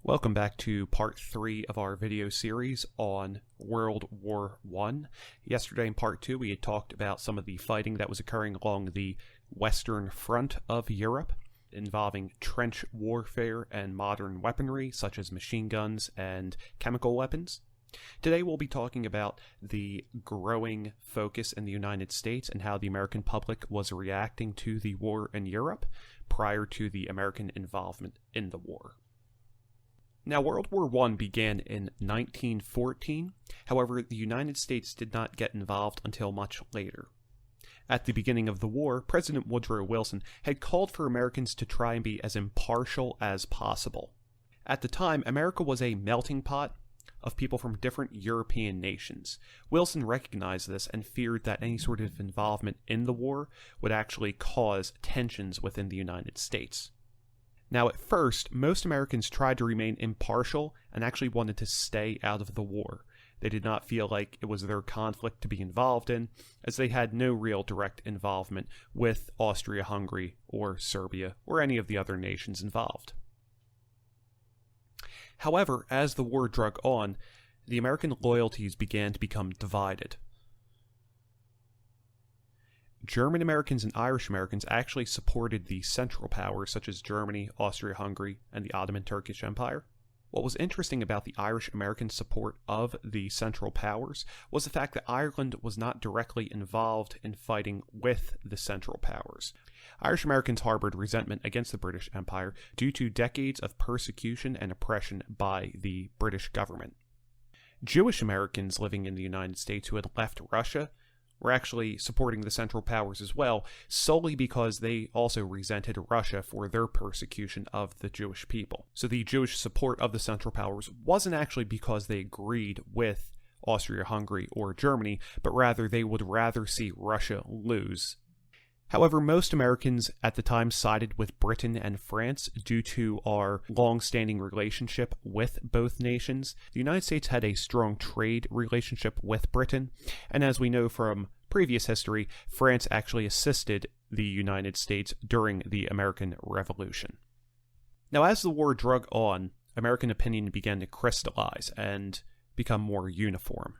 Welcome back to part 3 of our video series on World War I. Yesterday in part 2 we had talked about some of the fighting that was occurring along the western front of Europe, involving trench warfare and modern weaponry such as machine guns and chemical weapons. Today we'll be talking about the growing focus in the United States and how the American public was reacting to the war in Europe prior to the American involvement in the war. Now, World War I began in 1914. However, the United States did not get involved until much later. At the beginning of the war, President Woodrow Wilson had called for Americans to try and be as impartial as possible. At the time, America was a melting pot of people from different European nations. Wilson recognized this and feared that any sort of involvement in the war would actually cause tensions within the United States. Now, at first, most Americans tried to remain impartial and actually wanted to stay out of the war. They did not feel like it was their conflict to be involved in, as they had no real direct involvement with Austria-Hungary or Serbia or any of the other nations involved. However, as the war drug on, the American loyalties began to become divided. German Americans and Irish Americans actually supported the Central Powers such as Germany, Austria-Hungary, and the Ottoman Turkish Empire. What was interesting about the Irish American support of the Central Powers was the fact that Ireland was not directly involved in fighting with the Central Powers. Irish Americans harbored resentment against the British Empire due to decades of persecution and oppression by the British government. Jewish Americans living in the United States who had left Russia were actually supporting the Central Powers as well, solely because they also resented Russia for their persecution of the Jewish people. So the Jewish support of the Central Powers wasn't actually because they agreed with Austria-Hungary or Germany, but rather they would rather see Russia lose. However, most Americans at the time sided with Britain and France due to our long-standing relationship with both nations. The United States had a strong trade relationship with Britain, and as we know from previous history, France actually assisted the United States during the American Revolution. Now, as the war drug on, American opinion began to crystallize and become more uniform.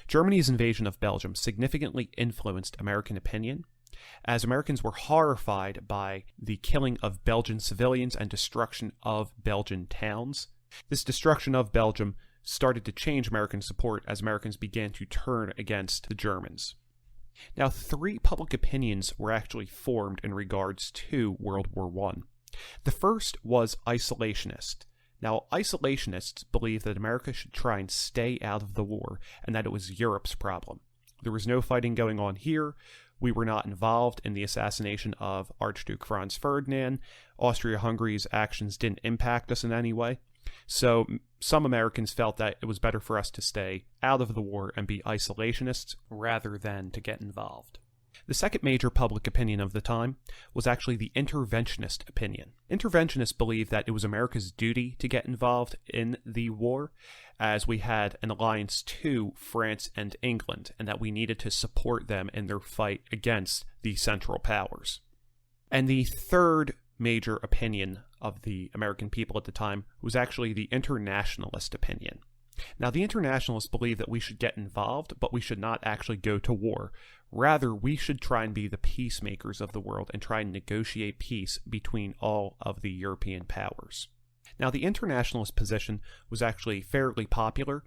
Germany's invasion of Belgium significantly influenced American opinion, as Americans were horrified by the killing of Belgian civilians and destruction of Belgian towns. This destruction of Belgium started to change American support as Americans began to turn against the Germans. Now, 3 public opinions were actually formed in regards to World War I. The first was isolationist. Now, isolationists believed that America should try and stay out of the war and that it was Europe's problem. There was no fighting going on here. We were not involved in the assassination of Archduke Franz Ferdinand. Austria-Hungary's actions didn't impact us in any way. So some Americans felt that it was better for us to stay out of the war and be isolationists rather than to get involved. The second major public opinion of the time was actually the interventionist opinion. Interventionists believed that it was America's duty to get involved in the war, as we had an alliance to France and England, and that we needed to support them in their fight against the Central Powers. And the third major opinion of the American people at the time was actually the internationalist opinion. Now, the internationalists believe that we should get involved, but we should not actually go to war. Rather, we should try and be the peacemakers of the world and try and negotiate peace between all of the European powers. Now, the internationalist position was actually fairly popular.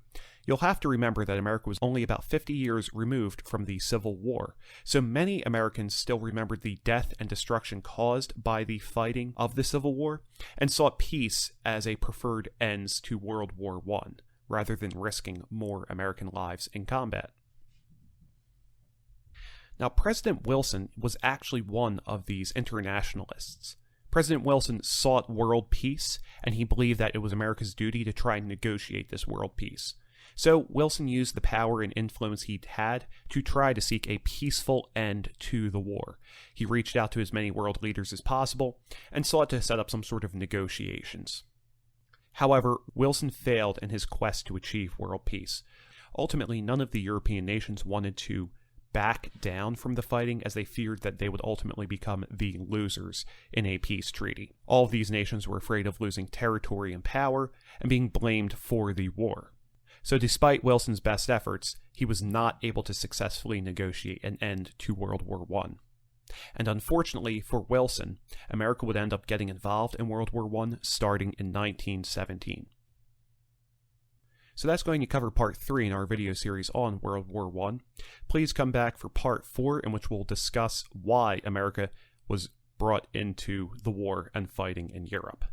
You'll have to remember that America was only about 50 years removed from the Civil War, so many Americans still remembered the death and destruction caused by the fighting of the Civil War and saw peace as a preferred ends to World War I, rather than risking more American lives in combat. Now, President Wilson was actually one of these internationalists. President Wilson sought world peace, and he believed that it was America's duty to try and negotiate this world peace. So Wilson used the power and influence he'd had to try to seek a peaceful end to the war. He reached out to as many world leaders as possible and sought to set up some sort of negotiations. However, Wilson failed in his quest to achieve world peace. Ultimately, none of the European nations wanted to back down from the fighting as they feared that they would ultimately become the losers in a peace treaty. All of these nations were afraid of losing territory and power and being blamed for the war. So despite Wilson's best efforts, he was not able to successfully negotiate an end to World War I. And unfortunately for Wilson, America would end up getting involved in World War I starting in 1917. So that's going to cover part 3 in our video series on World War I. Please come back for part 4, in which we'll discuss why America was brought into the war and fighting in Europe.